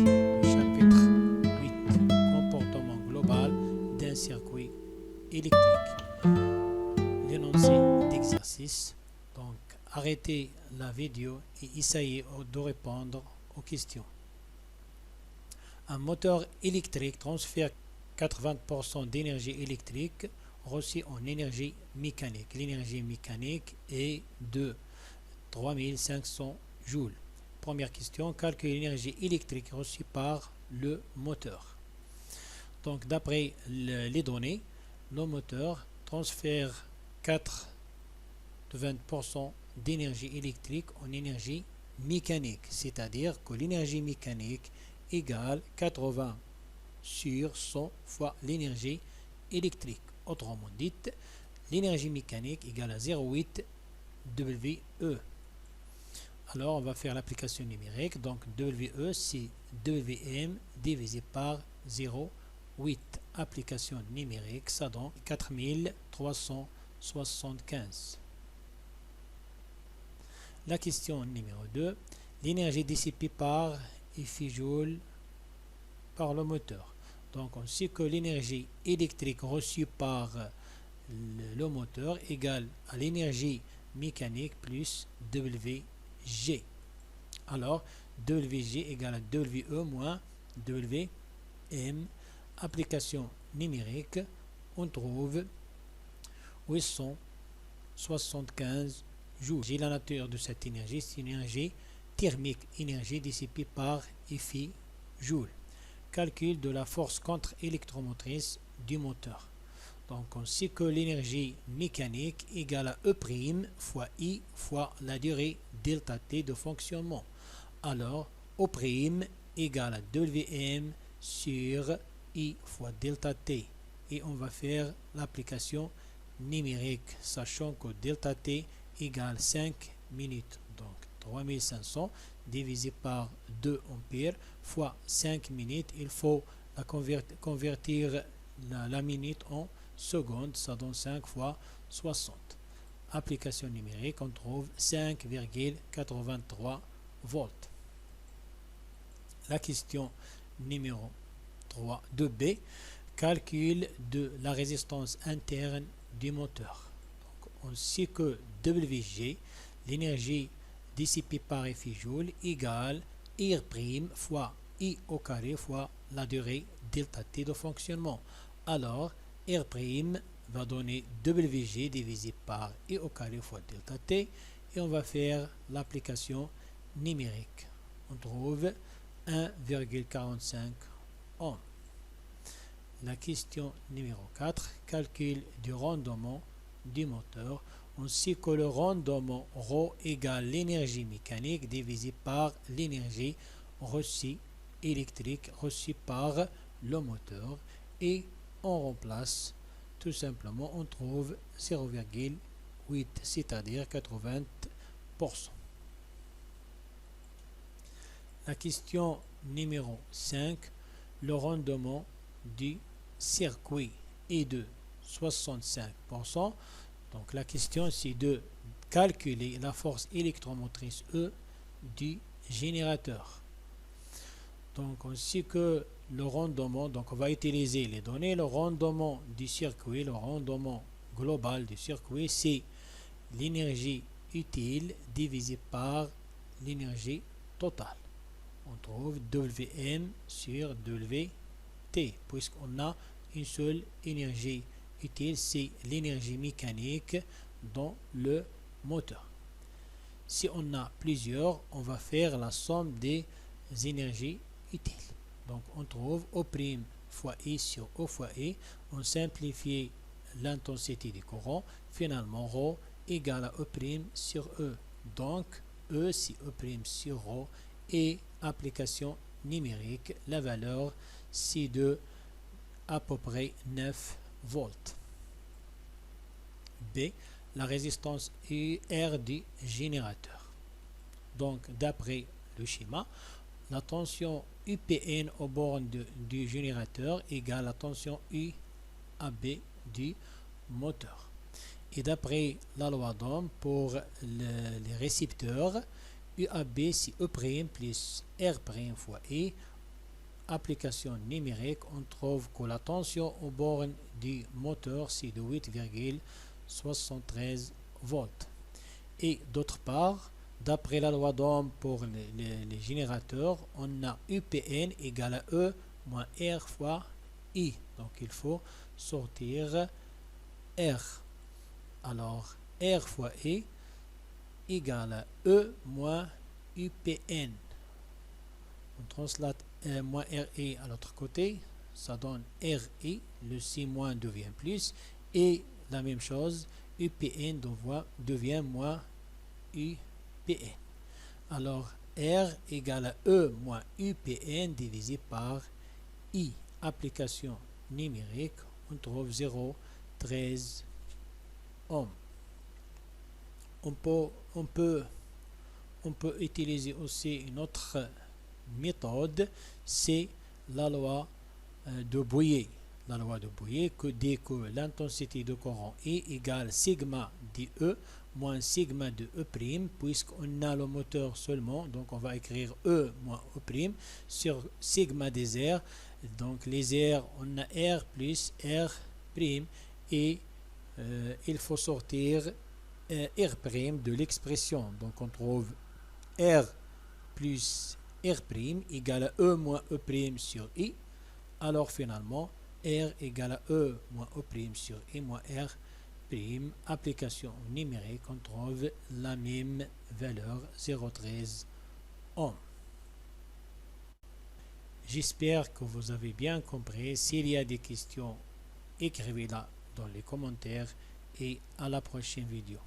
le chapitre 8, comportement global d'un circuit électrique. L'énoncé d'exercice. Donc, arrêtez la vidéo et essayez de répondre aux questions. Un moteur électrique transfère 80% d'énergie électrique reçue en énergie mécanique. L'énergie mécanique est de 3500 joules. Première question, calcule l'énergie électrique reçue par le moteur. Donc, d'après les données, le moteur transfère 80% d'énergie électrique en énergie mécanique, c'est-à-dire que l'énergie mécanique égale 80 sur 100 fois l'énergie électrique. Autrement dit, l'énergie mécanique égale à 0,8 WE. Alors, on va faire l'application numérique. Donc, WE, c'est WM divisé par 0,8. Application numérique, ça donne 4375. La question numéro 2. L'énergie dissipée par F-joule par le moteur. Donc, on sait que l'énergie électrique reçue par le moteur égale à l'énergie mécanique plus WG. Alors, WG égale à WE moins WM. Application numérique, on trouve 875 joules. La nature de cette énergie, c'est une énergie thermique, énergie dissipée par F joule. Calcul de la force contre-électromotrice du moteur. Donc, on sait que l'énergie mécanique égale à E' fois I fois la durée delta T de fonctionnement. Alors, O' égale à WM sur I fois delta T. Et on va faire l'application numérique, sachant que delta T égale 5 minutes. Donc, 3500 divisé par 2 ampères fois 5 minutes. Il faut convertir la minute en secondes. Ça donne 5 fois 60. Application numérique, on trouve 5,83 volts. La question numéro 3, 2B. Calcul de la résistance interne du moteur. Donc, on sait que WG, l'énergie dissipée par F joule, égale R' fois I au carré fois la durée delta T de fonctionnement. Alors, R' va donner WG divisé par I au carré fois delta T. Et on va faire l'application numérique. On trouve 1,45 ohms. La question numéro 4, calcul du rendement du moteur. On sait que le rendement ρ égale l'énergie mécanique divisé par l'énergie reçue électrique reçue par le moteur. Et on remplace tout simplement, on trouve 0,8, c'est-à-dire 80%. La question numéro 5, le rendement du circuit est de 65%. Donc la question c'est de calculer la force électromotrice E du générateur. Donc on sait que le rendement, donc on va utiliser les données, le rendement du circuit, le rendement global du circuit, c'est l'énergie utile divisée par l'énergie totale. On trouve Wm sur Wt, puisqu'on a une seule énergie utile, c'est l'énergie mécanique dans le moteur. Si on a plusieurs, on va faire la somme des énergies utiles. Donc on trouve O' fois I sur O fois I. On simplifie l'intensité du courant. Finalement, ρ égale à E' sur E. Donc E c'est E' sur ρ. Et application numérique, la valeur c'est de à peu près 9 volts. B. La résistance R du générateur. Donc, d'après le schéma, la tension UPN aux bornes du générateur égale la tension UAB du moteur. Et d'après la loi d'Ohm, pour les récepteurs, UAB c'est E' plus R' fois I. application numérique, on trouve que la tension aux bornes du moteur c'est de 8,73 volts. Et d'autre part, d'après la loi d'Ohm pour les générateurs, on a UPN égale à E moins R fois I. Donc il faut sortir R. Alors R fois I égale à E moins UPN. On translate moins RI à l'autre côté, ça donne RI, le C moins devient plus, et la même chose, UPN devient moins UPN. Alors R égale à E moins UPN divisé par I. Application numérique, on trouve 0,13 ohms. On peut utiliser aussi une autre méthode, c'est la loi de Boyer. La loi de Boyer, que dès que l'intensité de courant est égale sigma dE moins sigma de E', puisqu'on a le moteur seulement, donc on va écrire E moins E' sur sigma des airs. Donc les airs, on a R plus R', et il faut sortir R' de l'expression. Donc on trouve R plus R' égale à E moins E' sur I. Alors finalement, R égale à E moins E' sur I moins R'. Application numérique, on trouve la même valeur, 0,13 ohms. J'espère que vous avez bien compris. S'il y a des questions, écrivez-la dans les commentaires et à la prochaine vidéo.